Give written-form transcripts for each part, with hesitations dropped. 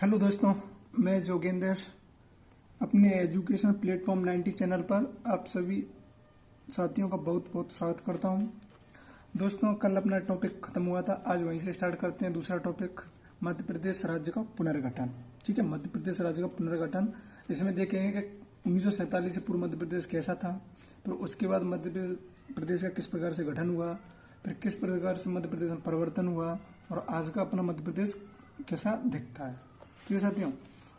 Hello दोस्तों, मैं जोगेंद्र अपने एजुकेशन प्लेटफॉर्म 90 चैनल पर आप सभी साथियों का बहुत बहुत स्वागत करता हूं। दोस्तों, कल अपना टॉपिक खत्म हुआ था, आज वहीं से स्टार्ट करते हैं दूसरा टॉपिक, मध्य प्रदेश राज्य का पुनर्गठन। ठीक है, मध्य प्रदेश राज्य का पुनर्गठन। इसमें देखेंगे कि 1947 से पूर्व मध्य प्रदेश कैसा था, फिर उसके बाद मध्य प्रदेश का किस प्रकार से गठन हुआ, फिर किस प्रकार से मध्य प्रदेश में परिवर्तन हुआ और आज का अपना मध्य प्रदेश कैसा दिखता है। ठीक है साथियों,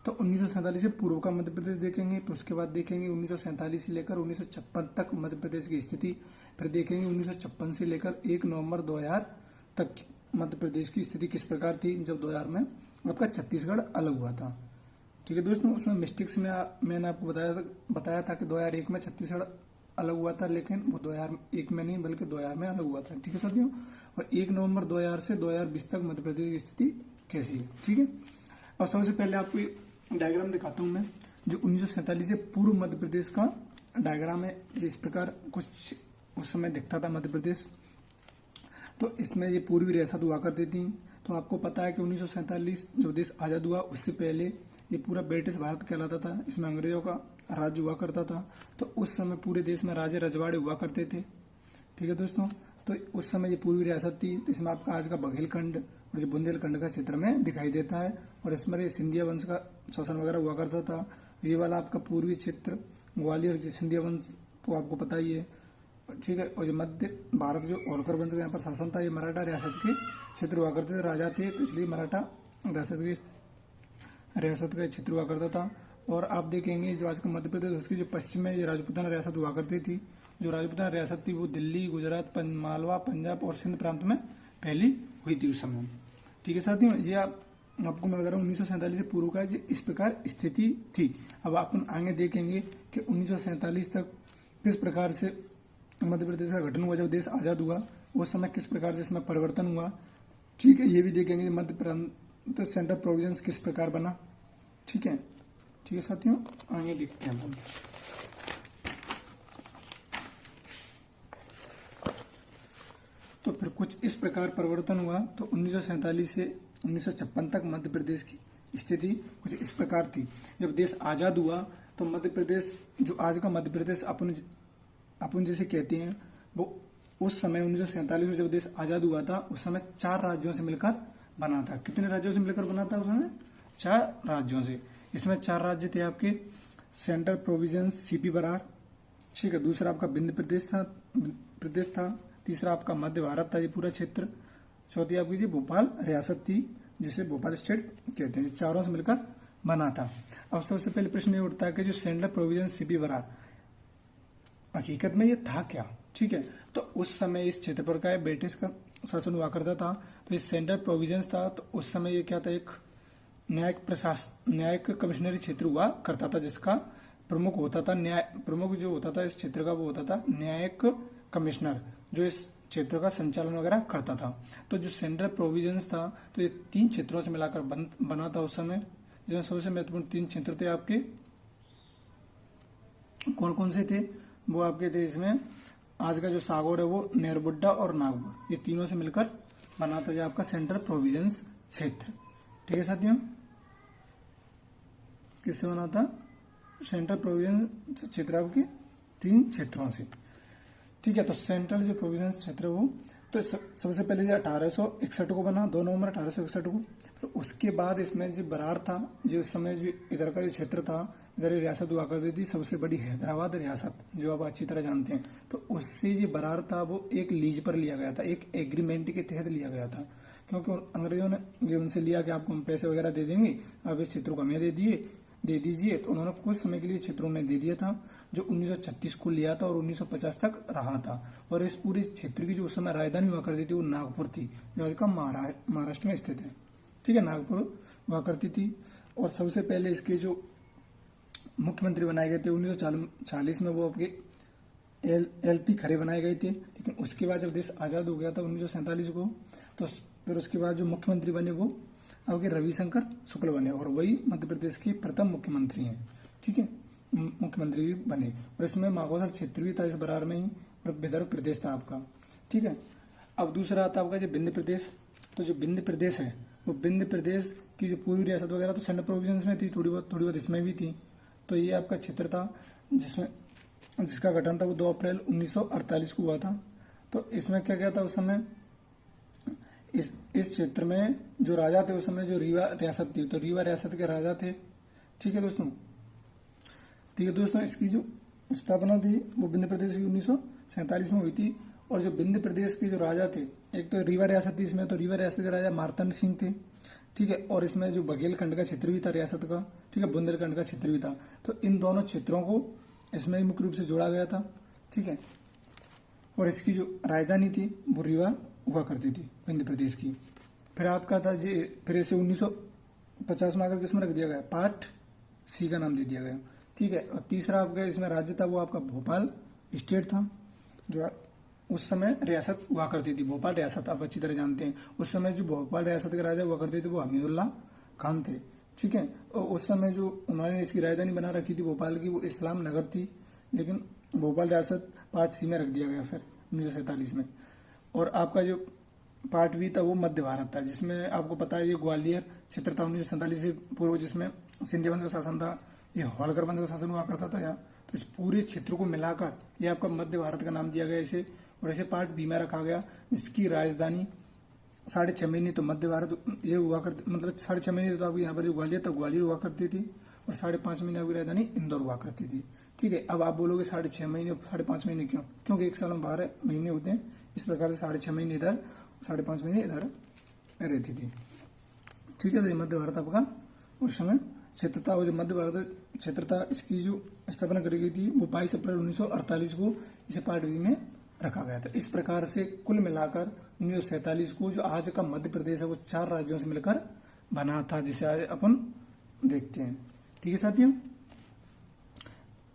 तो 1947 से पूर्व का मध्य प्रदेश देखेंगे, फिर उसके बाद देखेंगे 1947 से लेकर 1956 तक मध्य प्रदेश की स्थिति, फिर देखेंगे 1956 से लेकर 1 नवंबर 2000 तक मध्य प्रदेश की स्थिति किस प्रकार थी जब 2000 में आपका छत्तीसगढ़ अलग हुआ था। ठीक है दोस्तों, उसमें मिस्टेक्स में मैंने आपको बताया था कि 2001 में छत्तीसगढ़ अलग हुआ था, लेकिन वो 2001 में नहीं बल्कि 2000 में अलग हुआ था। ठीक है साथियों, और 1 नवंबर 2000 से 2020 तक मध्य प्रदेश की स्थिति कैसी है। ठीक है, और सबसे पहले आपको डायग्राम दिखाता हूं मैं, जो 1947 से पूर्व मध्य प्रदेश का डायग्राम है। इस प्रकार कुछ उस समय दिखता था मध्य प्रदेश। तो इसमें ये पूर्वी रियासत हुआ करती थी। तो आपको पता है कि 1947 जो देश आजाद हुआ उससे पहले ये पूरा ब्रिटिश भारत कहलाता था, इसमें अंग्रेजों का राज्य हुआ करता था। तो उस समय पूरे देश में राजे रजवाड़े हुआ करते थे। ठीक है दोस्तों, तो उस समय ये पूर्वी रियासत थी। तो इसमें आपका आज का बघेलखंड और जो बुंदेलखंड का क्षेत्र में दिखाई देता है, और इसमें सिंधिया वंश का शासन वगैरह हुआ करता था। ये वाला आपका पूर्वी क्षेत्र ग्वालियर सिंधिया वंश तो आपको पता ही है। ठीक है, और जो मध्य भारत जो होलकर वंश का यहाँ पर शासन था, ये मराठा रियासत के क्षेत्र हुआ करते थे, राजा थे, तो इसलिए मराठा रियासत का क्षेत्र हुआ करता था। और आप देखेंगे जो आज का मध्य प्रदेश उसकी जो पश्चिम में ये राजपूताना रियासत हुआ करती थी। जो राजपूताना रियासत थी वो दिल्ली, गुजरात, मालवा, पंजाब और सिंध प्रांत में फैली हुई थी उस समय। ठीक है साथियों, ये आपको मैं बता रहा हूँ 1947 से पूर्व का इस प्रकार स्थिति थी। अब अपन आगे देखेंगे कि 1947 तक किस प्रकार से मध्य प्रदेश का गठन हुआ, जब देश आजाद हुआ उस समय किस प्रकार से इसमें परिवर्तन हुआ। ठीक है, ये भी देखेंगे मध्य प्रांत सेंटर प्रोविजंस किस प्रकार बना। ठीक है साथियों, आगे देखते हैं हम। तो फिर कुछ इस प्रकार परिवर्तन हुआ। तो 1947 से 1956 तक मध्य प्रदेश की स्थिति कुछ इस प्रकार थी। जब देश आजाद हुआ तो मध्य प्रदेश, जो आज का मध्य प्रदेश अपन जैसे कहते हैं, वो उस समय 1947 में जब देश आजाद हुआ था उस समय 4 राज्यों से मिलकर बना था। कितने राज्यों से मिलकर बना था उस समय? 4 राज्यों से। इसमें 4 राज्य थे आपके सेंट्रल प्रोविजंस सीपी बरार। ठीक है, दूसरा आपका विंध्य प्रदेश था, तीसरा आपका मध्य भारत था ये पूरा क्षेत्र, चौथी आपकी जी भोपाल रियासत थी जिसे भोपाल स्टेट कहते हैं। चारों से मिलकर बना था। अब सबसे पहले प्रश्न ये उठता है कि जो सेंट्रल प्रोविजन सीपी बरार हकीकत में ये था क्या। ठीक है, तो उस समय इस क्षेत्र पर का ब्रिटिश का शासन हुआ करता था। तो ये सेंट्रल प्रोविजंस था। तो उस समय ये क्या था, एक न्यायिक कमिश्नरी क्षेत्र हुआ करता था, जिसका प्रमुख होता था प्रमुख जो होता था इस क्षेत्र का वो होता था न्यायिक कमिश्नर, जो इस क्षेत्र का संचालन वगैरह करता था। तो जो सेंट्रल प्रोविजंस था तो ये 3 क्षेत्रों से मिलाकर बना था उस समय। जिसमें सबसे महत्वपूर्ण 3 क्षेत्र थे आपके, कौन कौन से थे वो आपके थे। इसमें आज का जो सागौर है वो नेरबुड्डा और नागपुर, ये तीनों से मिलकर बना था जो आपका सेंट्रल प्रोविजंस क्षेत्र। ठीक है साथियों, किससे बना था? सेंट्रल प्रोविजंस क्षेत्र आपके 3 क्षेत्रों से। ठीक है, तो सेंट्रल जो प्रोविजंस क्षेत्र वो तो सबसे पहले जो 1861 को बना, 2 नवंबर 1861 को। फिर उसके बाद इसमें जो बरार था, जो उस समय जो इधर का जो क्षेत्र था, इधर रियासत हुआ करती थी सबसे बड़ी हैदराबाद रियासत, जो आप अच्छी तरह जानते हैं। तो उससे जो बरार था वो एक लीज पर लिया गया था, एक एग्रीमेंट के तहत लिया गया था, क्योंकि अंग्रेजों ने जो उनसे लिया कि आपको हम पैसे वगैरह दे देंगे, आप इस क्षेत्रों को हमें दे दीजिए। तो उन्होंने कुछ समय के लिए क्षेत्रों में दे दिया था, जो 1936 को लिया था और 1950 तक रहा था। और इस पूरे क्षेत्र की जो उस समय राजधानी हुआ करती थी वो नागपुर थी, जो आज का महाराष्ट्र में स्थित है। ठीक है, नागपुर हुआ करती थी। और सबसे पहले इसके जो मुख्यमंत्री बनाए गए थे 1940 में, वो आपके LP खरे बनाए गए थे। लेकिन उसके बाद जब देश आजाद हो गया था 1947 को, तो फिर उसके बाद जो मुख्यमंत्री बने वो आपके रविशंकर शुक्ल बने, और वही मध्य प्रदेश के प्रथम मुख्यमंत्री हैं। ठीक है, मुख्यमंत्री भी बने। और इसमें मागोसर क्षेत्र भी था इस बरार में ही, और विदर्भ प्रदेश था आपका। ठीक है, अब दूसरा आता है आपका जो विंध्य प्रदेश। तो जो विंध्य प्रदेश है वो विंध्य प्रदेश की जो पूर्वी रियासत वगैरह तो सेंट्रल प्रोविजंस में थी, थोड़ी बहुत इसमें भी थी। तो ये आपका क्षेत्र था जिसमें जिसका गठन था वो 2 अप्रैल 1948 को हुआ था। तो इसमें क्या क्या था उस समय, इस क्षेत्र में जो राजा थे उस समय, जो रीवा रियासत थी, तो रीवा रियासत के राजा थे। ठीक है दोस्तों, इसकी जो स्थापना थी वो विंध्य प्रदेश की 1947 में हुई थी। और जो विंध्य प्रदेश के जो राजा थे, एक तो रीवा रियासत थी इसमें, तो रीवा रियासत के राजा मार्तंड सिंह थे। ठीक है, और इसमें जो बघेलखंड का क्षेत्र भी था रियासत का, ठीक है, बुंदेलखंड का क्षेत्र भी था। तो इन दोनों क्षेत्रों को इसमें मुख्य रूप से जोड़ा गया था। ठीक है, और इसकी जो राजधानी थी वो रीवा हुआ करती थी विंध्य प्रदेश की। फिर आपका था जी, फिर इसे 1950 में आकर किसमें रख दिया गया, पार्ट सी का नाम दे दिया गया। ठीक है, और तीसरा आपका इसमें राज्य था वो आपका भोपाल स्टेट था, जो उस समय रियासत हुआ करती थी। भोपाल रियासत आप अच्छी तरह जानते हैं। उस समय जो भोपाल रियासत के राजा हुआ करते थे वो हमीदुल्लाह खान थे। ठीक है, और उस समय जो उन्होंने इसकी राजधानी बना रखी थी भोपाल की, वो इस्लाम नगर थी, लेकिन भोपाल रियासत पार्ट सी में रख दिया गया फिर 1947 में। और आपका जो पार्ट बी था वो मध्य भारत था, जिसमें आपको पता है ये ग्वालियर क्षेत्र था 1947 से पूर्व, जिसमें सिंधी वंश का शासन था, ये होलकर वंश का शासन हुआ करता था यहाँ। तो इस पूरे क्षेत्र को मिलाकर ये आपका मध्य भारत का नाम दिया गया इसे, और ऐसे पार्ट बी में रखा गया, जिसकी राजधानी 6.5 महीने तो मध्य भारत ये हुआ करती, मतलब 6.5 महीने तो आपको यहाँ पर जो ग्वालियर था ग्वालियर हुआ करती थी, और 5.5 महीने आपकी राजधानी इंदौर हुआ करती थी। ठीक है, अब आप बोलोगे 6.5 महीने 5.5 महीने क्यों, क्योंकि एक साल में 12 महीने होते हैं, इस प्रकार से 6.5 महीने इधर 5.5 महीने इधर रहती थी। ठीक है, तो ये मध्य भारत आपका उस समय क्षेत्र था। और जो मध्य भारत क्षेत्र था इसकी जो स्थापना करी गई थी वो 22 अप्रैल 1948 को इसे पार्ट बी में रखा गया था। इस प्रकार से कुल मिलाकर 1947 को जो आज का मध्य प्रदेश है वो 4 राज्यों से मिलकर बना था, जिसे आज अपन देखते हैं। ठीक है साथियों,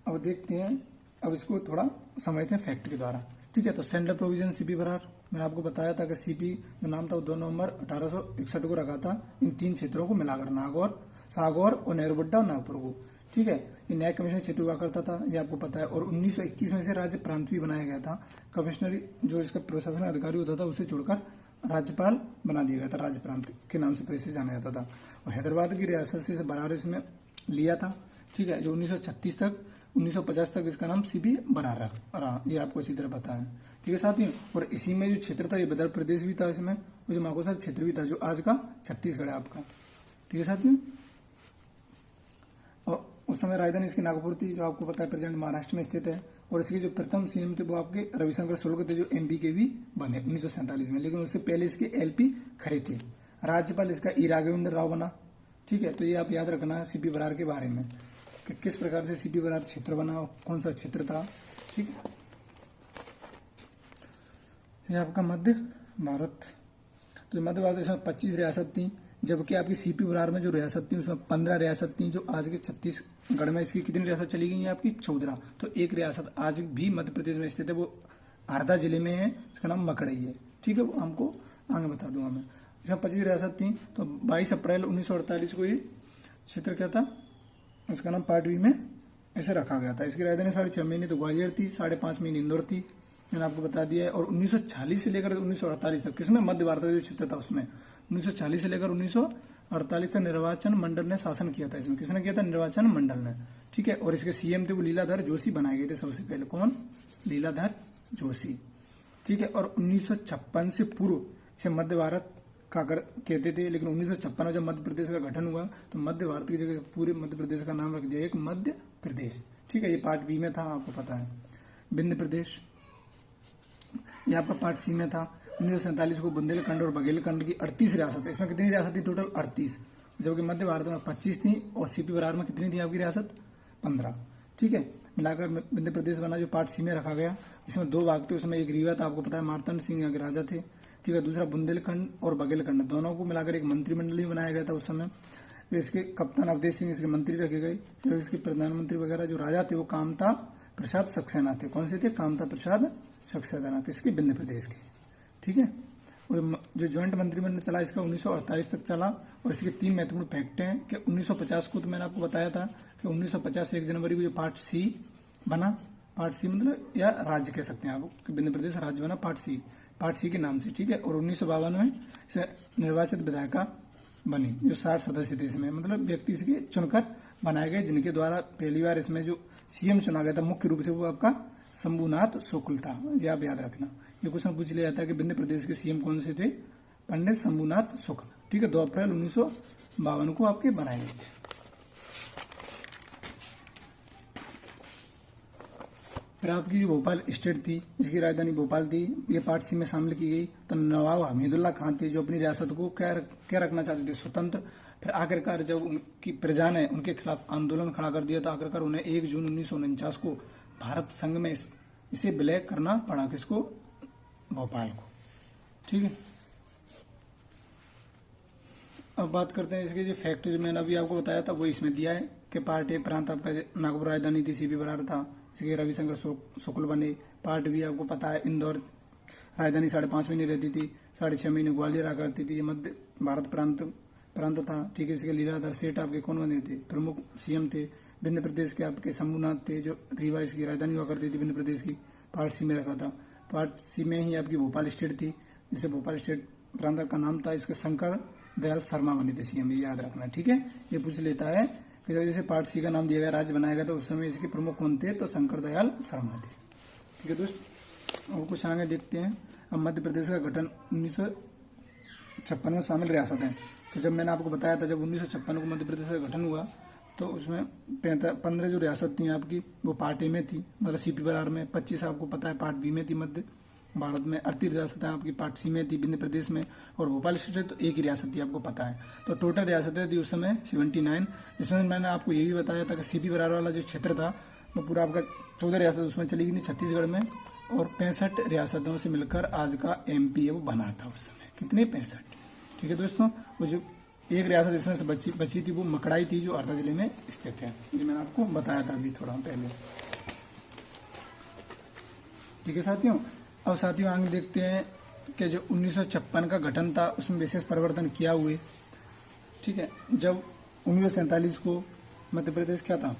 अब देखते हैं, अब इसको थोड़ा समझते हैं फैक्ट के द्वारा। ठीक है, तो सेंट्रल प्रोविजन सीपी बरार, मैंने आपको बताया था कि सीपी जो नाम था वो 2 नवंबर 1861 को रखा था इन 3 क्षेत्रों को मिलाकर, नागौर, सागौर और नेहरूबड्डा और नागपुर को। ठीक है, ये न्याय कमिश्नर क्षेत्र हुआ करता था, ये आपको पता है। और 1921 में से राज्य प्रांत भी बनाया गया था। कमिश्नरी जो इसका प्रशासनिक अधिकारी होता था उसे छोड़कर राज्यपाल बना दिया गया था, राज्य प्रांत के नाम से पहले जाना जाता था। और हैदराबाद की रियासत से बरार इसमें लिया था। ठीक है, जो 1936 तक 1950 तक इसका नाम सीपी बरार रहा, ये आपको इसी तरह पता है। ठीक है साथियों, और इसी में जो क्षेत्र था ये मध्य प्रदेश भी था, इसमें वो जो माकोसर क्षेत्र भी था जो आज का छत्तीसगढ़ है आपका। ठीक है साथियों, और उस समय राजधानी इसकी नागपुर थी, जो आपको पता है प्रेजेंट महाराष्ट्र में स्थित है। और इसके जो प्रथम सीएम थे वो आपके रविशंकर शुक्ल थे, जो एमपी के भी बने 1947 में, लेकिन उससे पहले इसके एलपी खड़े थे। राज्यपाल इसका ई राघवेंद्र राव बना। ठीक है, तो ये आप याद रखना सीपी बरार के बारे में कि किस प्रकार से सीपी बरार क्षेत्र बना, कौन सा क्षेत्र था। ठीक है, ये आपका मध्य भारत। तो मध्य भारत में 25 रियासत थी, जबकि आपकी सीपी बरार में जो रियासत थी उसमें 15 रियासत थी, जो आज के छत्तीसगढ़ में इसकी कितनी रियासत चली गई है आपकी 14। तो एक रियासत आज भी मध्य प्रदेश में स्थित है, वो हरदा जिले में है, इसका नाम मकड़ई है। ठीक है, वो हमको आगे बता दूंगा मैं। इसमें 25 रियासत थी। तो 22 अप्रैल 1948 को ये क्षेत्र क्या था, इसका नाम पार्ट बी में ऐसे रखा गया था। इसकी राजधानी 6.5 महीने तो ग्वालियर थी, 5.5 महीने इंदौर थी, मैंने आपको बता दिया है। और 1946 से लेकर 1948 तक किसमें मध्य भारत का जो क्षेत्र था उसमें 1940 से लेकर 1948 तक निर्वाचन मंडल ने शासन किया था। इसमें किसने किया था, निर्वाचन मंडल ने। ठीक है, और इसके सीएम थे वो लीलाधर जोशी बनाए गए थे सबसे पहले। कौन, लीलाधर जोशी। ठीक है, और 1956 से पूर्व इसे मध्य भारत का कहते थे, लेकिन 1956 में जब मध्य प्रदेश का गठन हुआ तो मध्य भारत की जगह पूरे मध्य प्रदेश का नाम रख दिया एक मध्य प्रदेश। ठीक है, ये पार्ट बी में था, आपको पता है। विंध्य प्रदेश ये आपका पार्ट सी में था। 1947 को बुंदेलखंड और बघेलखंड की 38 रियासत है। इसमें कितनी रियासत थी टोटल, 38, जबकि मध्य भारत में 25 थी। और सीपी बरार में कितनी थी आपकी रियासत, 15। ठीक है, मिलाकर विंध्य प्रदेश बना, जो पार्ट सी में रखा गया। इसमें 2 भाग थे, उसमें एक रीवा था, आपको पता है मार्तंड सिंह यहाँ के राजा थे। ठीक है, दूसरा बुंदेलखंड और बघेलखंड, दोनों को मिलाकर एक मंत्रिमंडल ही बनाया गया था उस समय। इसके कप्तान अवधेश सिंह इसके मंत्री रखे गए। जो इसके प्रधानमंत्री वगैरह जो राजा थे वो कामता प्रसाद सक्सेना थे। कौन से थे, कामता प्रसाद सक्सेना, किसके, विंध्य प्रदेश के। ठीक है, और जो ज्वाइंट मंत्रिमंडल चला इसका 1948 तक चला। और इसके 3 महत्वपूर्ण फैक्ट हैं कि 1950 को तो मैंने आपको बताया था कि 1950 1 जनवरी को जो पार्ट सी बना, पार्ट सी मतलब या राज्य कह सकते हैं आप, विंध्य प्रदेश राज्य बना पार्ट सी के नाम से। ठीक है, और 1952 में निर्वाचित विधायिका बनी, जो 60 सदस्य थे इसमें, मतलब व्यक्ति इसके चुनकर बनाए गए, जिनके द्वारा पहली बार इसमें जो सीएम चुना गया था मुख्य रूप से वो आपका शंभुनाथ शुक्ल था। ये आप याद रखना, ये क्वेश्चन पूछ लिया जाता है कि विंध्य प्रदेश के सीएम कौन से थे, पंडित शंभुनाथ शुक्ल। ठीक है, 2 अप्रैल 1952 को आपके बनाए गए थे। फिर आपकी जो भोपाल स्टेट थी, इसकी राजधानी भोपाल थी, ये पार्ट सी में शामिल की गई। तो नवाब हमीदुल्लाह खान थे, जो अपनी रियासत को क्या रखना चाहते थे, स्वतंत्र। फिर आखिरकार जब उनकी प्रजा ने उनके खिलाफ आंदोलन खड़ा कर दिया, तो आखिरकार उन्हें 1 जून 1949 को भारत संघ में इसे विलय करना पड़ा, किसको, भोपाल को। ठीक है, अब बात करते हैं इसके जो फैक्ट जो मैंने अभी आपको बताया था वो इसमें दिया है कि पार्ट ए प्रांत आपका नागपुर राजधानी थी, सीपी बरार था, इसके रविशंकर शुक्ल बने। पार्ट बी आपको पता है इंदौर राजधानी 5.5 महीने रहती थी, 6.5 महीने ग्वालियर आकर करती थी, ये मध्य भारत प्रांत था। ठीक है, इसके लीलाधर सेठ आपके कौन बने थे, प्रमुख सीएम थे। विंध्य प्रदेश के आपके शंभुनाथ थे, जो रीवा इसकी राजधानी हुआ करती थी विंध्य प्रदेश की, पार्ट सी में रखा था। पार्ट सी में ही आपकी भोपाल स्टेट थी, जिसे भोपाल स्टेट प्रांत का नाम था। इसके शंकर दयाल शर्मा बने थे सीएम, ये याद रखना। ठीक है, ये पूछ लेता है कि जब जैसे पार्ट सी का नाम दिया गया, राज्य बनाया गया, तो उस समय इसके प्रमुख कौन थे, तो शंकर दयाल शर्मा थे। ठीक है दोस्त, और कुछ आगे देखते हैं। अब मध्य प्रदेश का गठन 1956 में शामिल रियासत है। तो जब मैंने आपको बताया था, जब 1956 को मध्य प्रदेश का गठन हुआ, तो उसमें 15 जो रियासत थी आपकी, वो पार्ट ए में थी, मतलब सीपी बरार में। 25 आपको पता है पार्ट बी में थी मध्य भारत में। 38 रियासतें आपकी पार्ट सी में थी विंध्य प्रदेश में, और भोपाल स्टेट तो एक ही रियासत थी, आपको पता है। तो टोटल रियासतें थी उस समय 79, जिसमें मैंने आपको ये भी बताया था कि सीपी बरार वाला जो क्षेत्र था वो पूरा आपका 14 रियासत उसमें चली गई थी छत्तीसगढ़ में, और 65 रियासतों से मिलकर आज का एमपी वो बना था उस समय। कितने, 65। ठीक है दोस्तों, वो जो एक रियासत इसमें से बची थी वो मकड़ाई थी, जो हरदा जिले में स्थित है। ये मैंने आपको बताया था अभी थोड़ा पहले। ठीक है साथियों, अब साथियों आगे देखते हैं कि जो 1956 का गठन था उसमें विशेष परिवर्तन किया हुए। ठीक है, जब 1947 को मध्य प्रदेश क्या था,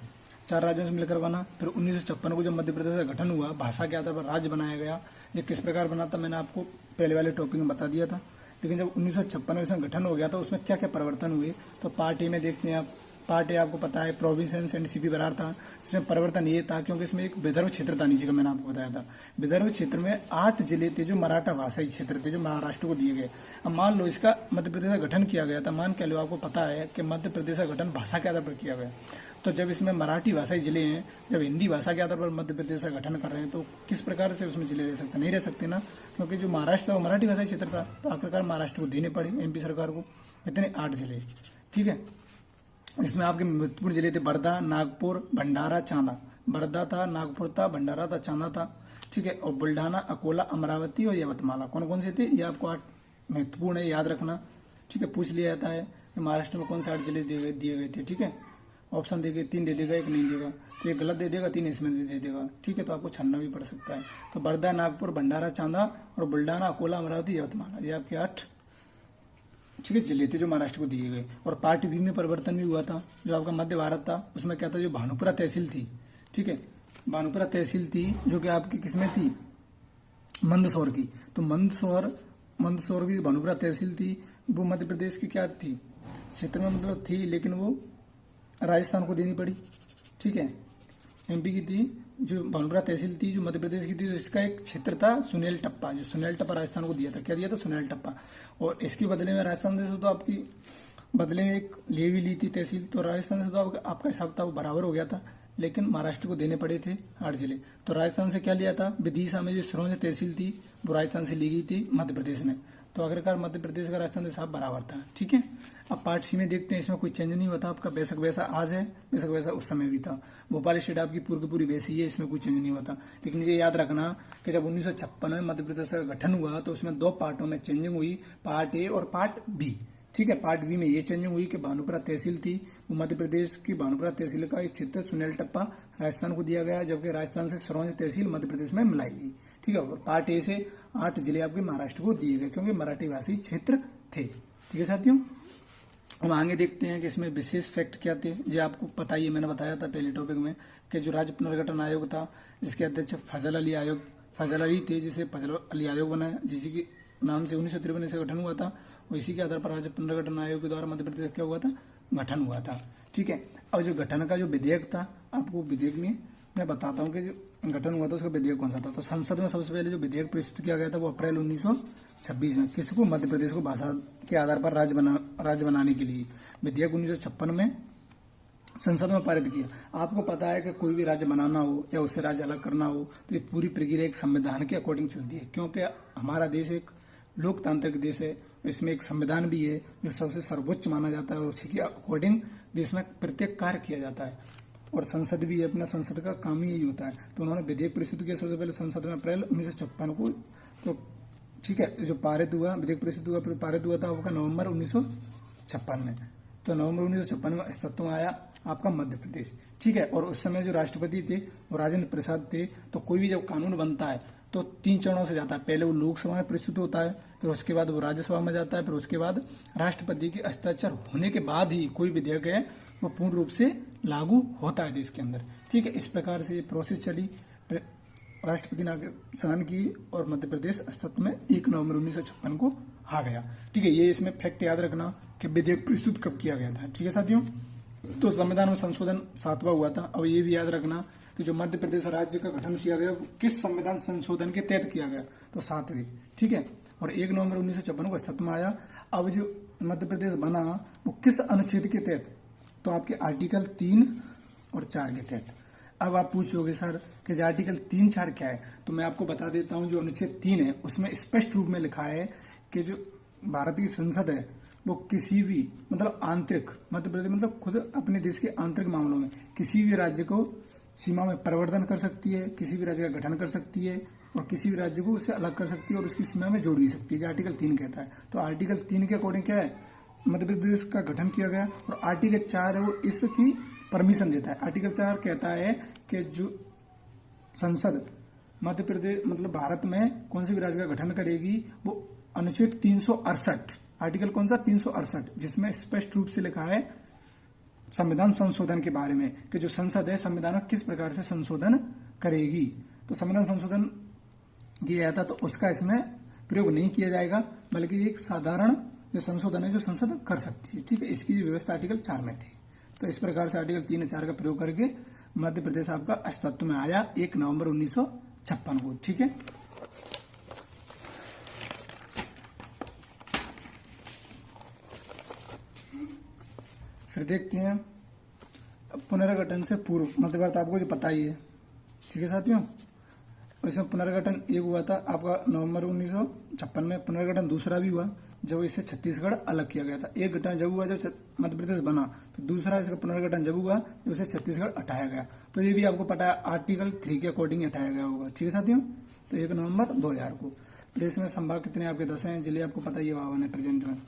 4 राज्यों से मिलकर बना। फिर 1956 को जब मध्य प्रदेश का गठन हुआ, भाषा के आधार पर राज्य बनाया गया। ये किस प्रकार बना था मैंने आपको पहले वाले टॉपिक में बता दिया था। लेकिन जब 1956 में इसमें गठन हो गया था, उसमें क्या क्या परिवर्तन हुए, तो पार्ट ए में देखते हैं आप। पार्ट ए आपको पता है प्रोविंसेस एंड सीपी बरार था। इसमें परिवर्तन ये था क्योंकि इसमें एक विदर्भ क्षेत्र था, नीचे का मैंने आपको बताया था। विदर्भ क्षेत्र में 8 जिले थे जो मराठा भाषाई क्षेत्र थे, जो महाराष्ट्र को दिए गए। अब मान लो इसका मध्य प्रदेश का गठन किया गया था, मान के लो आपको पता है कि मध्य प्रदेश का गठन भाषा के आधार पर किया गया। तो जब इसमें मराठी भाषाई जिले हैं, जब हिंदी भाषा के आधार पर मध्य प्रदेश का गठन कर रहे हैं, तो किस प्रकार से उसमें जिले रह सकते, नहीं रह सकते ना, क्योंकि जो महाराष्ट्र था वो मराठी भाषाई क्षेत्र था। तो आखिरकार महाराष्ट्र को देने पड़े एमपी सरकार को इतने 8 जिले। ठीक है, इसमें आपके महत्वपूर्ण जिले थे वर्धा, नागपुर, भंडारा, चांदा। वर्धा था, नागपुर था, भंडारा था, चांदा था। ठीक है, और बुल्ढाना, अकोला, अमरावती और यवतमाला कौन कौन से थे, ये आपको 8 महत्वपूर्ण है, याद रखना। ठीक है, पूछ लिया जाता है कि महाराष्ट्र में कौन से 8 जिले दिए गए थे। ठीक है, ऑप्शन देगा, 3 दे देगा, 1 नहीं देगा, तो 1 गलत दे देगा, 3 इसमें दे देगा। ठीक है, तो आपको छानना भी पड़ सकता है। तो वर्धा, नागपुर, भंडारा, चांदा और बुल्ढाना, अकोला, अमरावती, यवतमाला, ये आपके 8 ठीक है जिले थे जो महाराष्ट्र को दिए गए। और पार्ट बी में परिवर्तन भी हुआ था, जो आपका मध्य भारत था, उसमें क्या था, जो भानुपुरा तहसील थी। ठीक है, भानुपुरा तहसील थी जो कि आपकी किसमें थी, मंदसौर की। तो मंदसौर की भानुपुरा तहसील थी, वो मध्य प्रदेश की क्या थी, क्षेत्र में मतलब थी, लेकिन वो राजस्थान को देनी पड़ी। ठीक है, एमपी की थी, जो भानुपुरा तहसील थी जो मध्य प्रदेश की थी। तो इसका एक क्षेत्र था सुनेल टप्पा, जो सुनेल टप्पा राजस्थान को दिया था। क्या दिया था, सुनेल टप्पा। और इसके बदले में राजस्थान से तो आपकी बदले में एक ले भी ली थी तहसील। तो राजस्थान से तो आपका हिसाब था वो बराबर हो गया था, लेकिन महाराष्ट्र को देने पड़े थे 8 जिले। तो राजस्थान से क्या लिया था, विदिशा में जो सिरोंज तहसील थी वो राजस्थान से ली गई थी मध्य प्रदेश में। तो आखिरकार मध्य प्रदेश का राजस्थान से हिसाब बराबर था। ठीक है, अब पार्ट सी में देखते हैं, इसमें कोई चेंज नहीं होता आपका, बेशक वैसा आज है, बेशक वैसा उस समय भी था। भोपाल स्टेट आपकी पूरी की पूरी वैसी है, इसमें कोई चेंज नहीं होता। लेकिन ये याद रखना कि जब 1956 में मध्य प्रदेश का गठन हुआ, तो उसमें 2 पार्टों में चेंजिंग हुई, पार्ट ए और पार्ट बी। ठीक है, पार्ट बी में ये चेंजिंग हुई कि भानुपुरा तहसील थी, वो मध्य प्रदेश की भानुपुरा तहसील का एक क्षेत्र सुनेल टप्पा राजस्थान को दिया गया, जबकि राजस्थान से सिरोंज तहसील मध्य प्रदेश में मिलाई गई। ठीक है, और पार्ट ए से 8 जिले आपके महाराष्ट्र को दिए गए, क्योंकि मराठी भाषी क्षेत्र थे। ठीक है साथियों, हम आगे देखते हैं कि इसमें विशेष फैक्ट क्या थे। जो आपको पता ही है, मैंने बताया था पहले टॉपिक में कि जो राज्य पुनर्गठन आयोग था, जिसके अध्यक्ष फजल अली थे, जिसे फजल अली आयोग बनाया, जिसके नाम से 1953 से गठन हुआ था। और इसी के आधार पर राज्य पुनर्गठन आयोग के द्वारा मध्य प्रदेश क्या हुआ था, गठन हुआ था। ठीक है, अब जो गठन का जो विधेयक था, आपको विधेयक में मैं बताता हूँ कि जो गठन हुआ था उसका विधेयक कौन सा था। तो संसद में सबसे पहले जो विधेयक प्रस्तुत किया गया था वो अप्रैल 1926 में, किसको, मध्य प्रदेश को भाषा के आधार पर राज्य बनाने के लिए। विधेयक 1956 में संसद में पारित किया। आपको पता है कि कोई भी राज्य बनाना हो या उससे राज्य अलग करना हो तो ये पूरी प्रक्रिया एक संविधान के अकॉर्डिंग चलती है, क्योंकि हमारा देश एक लोकतांत्रिक देश है। इसमें एक संविधान भी है जो सबसे सर्वोच्च माना जाता है और उसी के अकॉर्डिंग देश में प्रत्येक कार्य किया जाता है। और संसद भी है, अपना संसद का काम ही यही होता है। तो उन्होंने विधेयक प्रस्तुत किया सबसे पहले संसद में अप्रैल 1956 को। तो ठीक है, जो पारित हुआ, विधेयक प्रस्तुत हुआ, फिर पारित हुआ था आपका नवंबर 1956 में। तो नवंबर 1956 में अस्तित्व में आया आपका मध्य प्रदेश। ठीक है, और उस समय जो राष्ट्रपति थे वो राजेंद्र प्रसाद थे। तो कोई भी जब कानून बनता है तो 3 चरणों से जाता है। पहले वो लोकसभा में प्रस्तुत होता है, फिर उसके बाद वो राज्यसभा में जाता है, फिर उसके बाद राष्ट्रपति के हस्ताक्षर होने के बाद ही कोई विधेयक है वो पूर्ण रूप से लागू होता है देश के अंदर। ठीक है, इस प्रकार से ये प्रोसेस चली, राष्ट्रपति ने साइन की और मध्य प्रदेश अस्तित्व में 1 नवंबर 1956 को आ गया। ठीक है, ये इसमें फैक्ट याद रखना कि विधेयक प्रस्तुत कब किया गया था। ठीक है साथियों, तो संविधान में संशोधन 7वां हुआ था। अब ये भी याद रखना कि जो मध्य प्रदेश राज्य का गठन किया गया वो किस संविधान संशोधन के तहत किया गया, तो 7वें। ठीक है, और 1 नवंबर 1956 को अस्तित्व में आया। अब जो मध्य प्रदेश बना वो किस अनुच्छेद के तहत, तो आपके आर्टिकल 3 और 4 के तहत। अब आप पूछोगे सर कि जो आर्टिकल 3, 4 क्या है, तो मैं आपको बता देता हूं। जो अनुच्छेद 3 है उसमें स्पष्ट रूप में लिखा है कि जो भारत की संसद है वो किसी भी मतलब आंतरिक, मध्य प्रदेश मतलब खुद अपने देश के आंतरिक मामलों में किसी भी राज्य को सीमा में परिवर्तन कर सकती है, किसी भी राज्य का गठन कर सकती है और किसी भी राज्य को उससे अलग कर सकती है और उसकी सीमा में जोड़ भी सकती है, जो आर्टिकल 3 कहता है। तो आर्टिकल 3 के अकॉर्डिंग क्या है, मध्य प्रदेश का गठन किया गया। और आर्टिकल 4 है वो इसकी परमिशन देता है। आर्टिकल 4 कहता है कि जो संसद मध्य प्रदेश मतलब भारत में कौन से भी राज्य का गठन करेगी वो अनुच्छेद 368, आर्टिकल कौन सा, 368, जिसमें स्पष्ट रूप से लिखा है संविधान संशोधन के बारे में कि जो संसद है संविधान में किस प्रकार से संशोधन करेगी। तो संविधान संशोधन किया जाता तो उसका इसमें प्रयोग नहीं किया जाएगा, बल्कि एक साधारण जो संशोधन है जो संसद कर सकती है। ठीक है, इसकी व्यवस्था आर्टिकल 4 में थी। तो इस प्रकार से आर्टिकल 3 और 4 का प्रयोग करके मध्य प्रदेश आपका अस्तित्व में आया 1 नवंबर 1956 को। ठीक है, फिर देखते हैं पुनर्गठन से पूर्व मध्य भारत, आपको जो पता ही है। ठीक है साथियों, इसमें पुनर्गठन एक हुआ था आपका नवंबर 1956 में। पुनर्गठन दूसरा भी हुआ जब इससे छत्तीसगढ़ अलग किया गया था। एक घटना जब हुआ जब मध्य प्रदेश बना, फिर दूसरा इसका पुनर्गठन जब हुआ जब इसे छत्तीसगढ़ हटाया गया। तो ये भी आपको पता है आर्टिकल 3 के अकॉर्डिंग हटाया गया होगा। ठीक है साथियों, तो 1 नवंबर 2000 को। प्रदेश में संभाग कितने आपके 10 हैं, जिले आपको पता ही है 52 है प्रेजेंट में।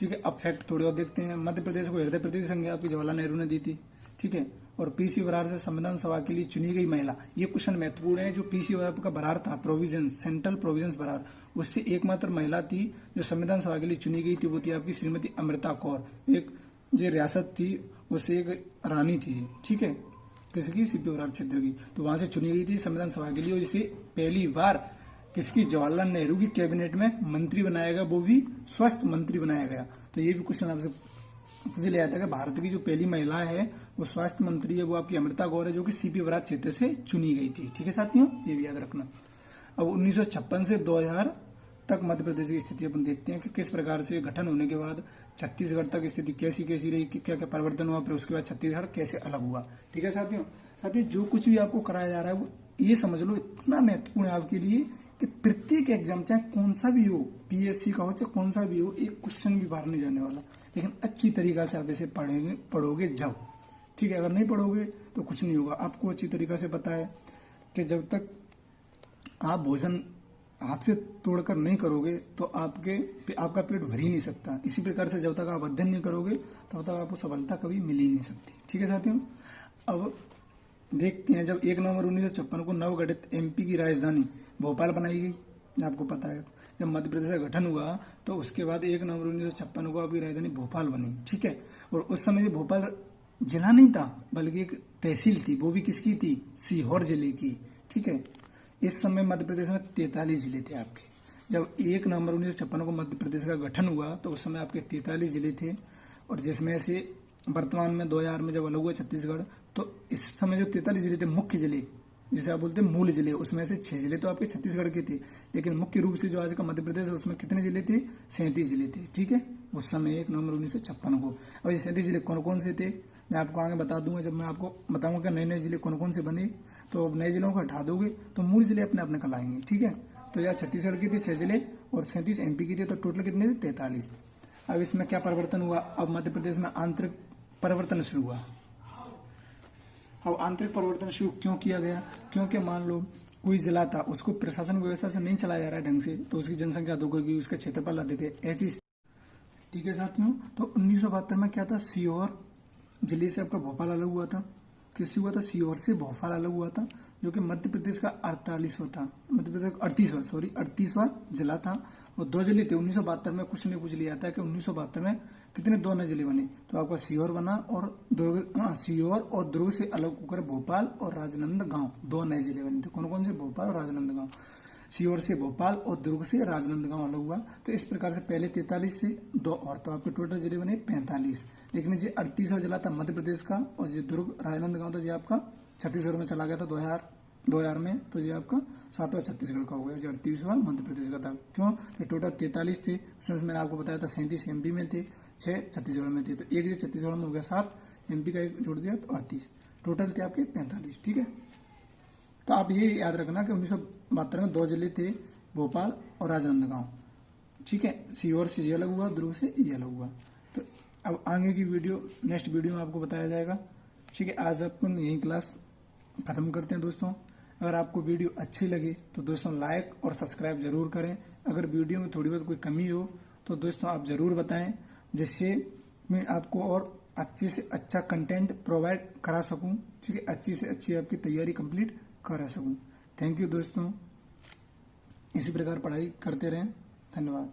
ठीक है, अब फैक्ट थोड़े और देखते हैं। मध्य प्रदेश को हृदय प्रदेश संज्ञा आपकी जवाहरलाल नेहरू ने दी थी। ठीक है, और पीसी बरार से संविधान सभा के लिए चुनी गई महिला, ये क्वेश्चन महत्वपूर्ण है। जो पीसी का बरार था, प्रोविजन सेंट्रल प्रोविजंस बरार, उससे एकमात्र महिला थी जो संविधान सभा के लिए चुनी गई थी, वो थी आपकी श्रीमती अमृता कौर। एक जो रियासत थी उससे एक रानी थी। ठीक है, किसकी, सीपी बरार क्षेत्र की। तो वहां से चुनी गई थी संविधान सभा के लिए और इसे पहली बार किसकी, जवाहरलाल नेहरू की कैबिनेट में मंत्री बनाया गया, वो भी स्वास्थ्य मंत्री बनाया गया। तो ये भी क्वेश्चन आपसे पूछ लिया था कि भारत की जो पहली महिला है वो स्वास्थ्य मंत्री है, वो आपकी अमृता गौर है, जो कि सीपी बरार क्षेत्र से चुनी गई थी। ठीक है साथियों, ये भी याद रखना। अब 1956 से 2000 तक मध्य प्रदेश की स्थिति अपन देखते हैं कि किस प्रकार से गठन होने के बाद छत्तीसगढ़ तक स्थिति कैसी कैसी रही, क्या क्या परिवर्तन हुआ, फिर उसके बाद छत्तीसगढ़ कैसे अलग हुआ। ठीक है साथियों, जो कुछ भी आपको कराया जा रहा है वो ये समझ लो इतना महत्वपूर्ण है आपके लिए कि प्रत्येक एग्जाम चाहे कौन सा भी हो, पीएससी का हो चाहे कौन सा भी हो, एक क्वेश्चन भी बाहर नहीं जाने वाला, लेकिन अच्छी तरीका से आप इसे पढ़ोगे जब। ठीक है, अगर नहीं पढ़ोगे तो कुछ नहीं होगा। आपको अच्छी तरीका से पता है कि जब तक आप भोजन हाथ से तोड़कर नहीं करोगे तो आपका पेट भर ही नहीं सकता। इसी प्रकार से जब तक आप अध्ययन नहीं करोगे तब तक आपको सफलता कभी मिल ही नहीं सकती। ठीक है साथियों, अब देखते हैं जब 1 नवंबर 1956 को नवगठित एमपी की राजधानी भोपाल बनाई गई। आपको पता है जब मध्य प्रदेश का गठन हुआ तो उसके बाद 1 नवंबर 1956 को आपकी राजधानी भोपाल बनी। ठीक है, और उस समय भोपाल जिला नहीं था बल्कि एक तहसील थी, वो भी किसकी थी, सीहोर जिले की। ठीक है, इस समय मध्य प्रदेश में 43 जिले थे आपके, जब 1 नवंबर 1956 को मध्य प्रदेश का गठन हुआ तो उस समय आपके 43 जिले थे, और जिसमें से वर्तमान में 2000 में जब अलग हुआ छत्तीसगढ़, तो इस समय जो 43 जिले थे मुख्य जिले, जिसे आप बोलते हैं मूल जिले, उसमें से 6 जिले तो आपके छत्तीसगढ़ के थे, लेकिन मुख्य रूप से जो आज का मध्य प्रदेश है उसमें कितने जिले थे? 37 जिले थे। ठीक है, उस समय 1 नवंबर 1956 को। अब ये 37 जिले कौन कौन से थे मैं आपको आगे बता दूंगा, जब मैं आपको बताऊंगा कि नए नए जिले कौन कौन से बने। तो अब नए जिलों को हटा दोगे तो मूल जिले अपने अपने कल आएंगे। ठीक है, तो यार छत्तीसगढ़ की थी 6 जिले और 37 MP की थे, तो टोटल कितने थे? 43। अब इसमें क्या परिवर्तन हुआ? अब मध्य प्रदेश में आंतरिक परिवर्तन शुरू हुआ। अब आंतरिक परिवर्तन शुरू क्यों किया गया? क्योंकि मान लो कोई जिला था, उसको प्रशासन व्यवस्था से नहीं चलाया जा रहा है ढंग से, तो उसकी जनसंख्या अधिक होगी, उसका क्षेत्रफल अधिक है, ऐसी। ठीक है साथियों, तो 1972 में क्या था? सीहोर जिले से आपका भोपाल अलग हुआ था। किससे हुआ था? सीहोर से भोपाल अलग हुआ था, जो कि मध्य प्रदेश का 48वां था, मध्य प्रदेश का 38वां जिला था। और 2 जिले थे 1972 में। कुछ नहीं पूछ लिया था कि 1972 में कितने 2 नए जिले बने, तो आपका सीहोर बना और दुर्ग, सीहोर और दुर्ग से अलग होकर भोपाल और राजनांदगांव 2 नए जिले बने थे। कौन कौन से? भोपाल और राजनांदगांव। सीहोर से भोपाल और दुर्ग से राजनांदगांव अलग हुआ। तो इस प्रकार से पहले 43 से 2 और, तो आपके टोटल जिले बने 45। लेकिन ये 38वां जिला था मध्य प्रदेश का, और ये दुर्ग राजनांदगांव, तो ये आपका छत्तीसगढ़ में चला गया था 2000 में, तो ये आपका 7वां छत्तीसगढ़ का हो गया। 38वां मध्य प्रदेश का था। क्यों? ये टोटल 43 थे, उसमें मैंने आपको बताया था 37 MP में थे, 6 छत्तीसगढ़ में थे, तो एक जो छत्तीसगढ़ में हो गया 7, MP का एक जोड़ दिया तो 38, टोटल थे आपके 45। ठीक है, तो आप ये याद रखना कि 1972 में 2 जिले थे, भोपाल और राजनांदगांव। ठीक है, सीहोर से ये अलग हुआ, दुर्ग से ये अलग हुआ। तो अब आगे की वीडियो, नेक्स्ट वीडियो में आपको बताया जाएगा। ठीक है, आज अपन यही क्लास खत्म करते हैं दोस्तों। अगर आपको वीडियो अच्छी लगे तो दोस्तों लाइक और सब्सक्राइब जरूर करें। अगर वीडियो में थोड़ी बहुत कोई कमी हो तो दोस्तों आप जरूर बताएं, जिससे मैं आपको और अच्छे से अच्छा कंटेंट प्रोवाइड करा सकूं। ठीक है, अच्छी से अच्छी आपकी तैयारी कंप्लीट करा सकूं। थैंक यू दोस्तों, इसी प्रकार पढ़ाई करते रहें। धन्यवाद।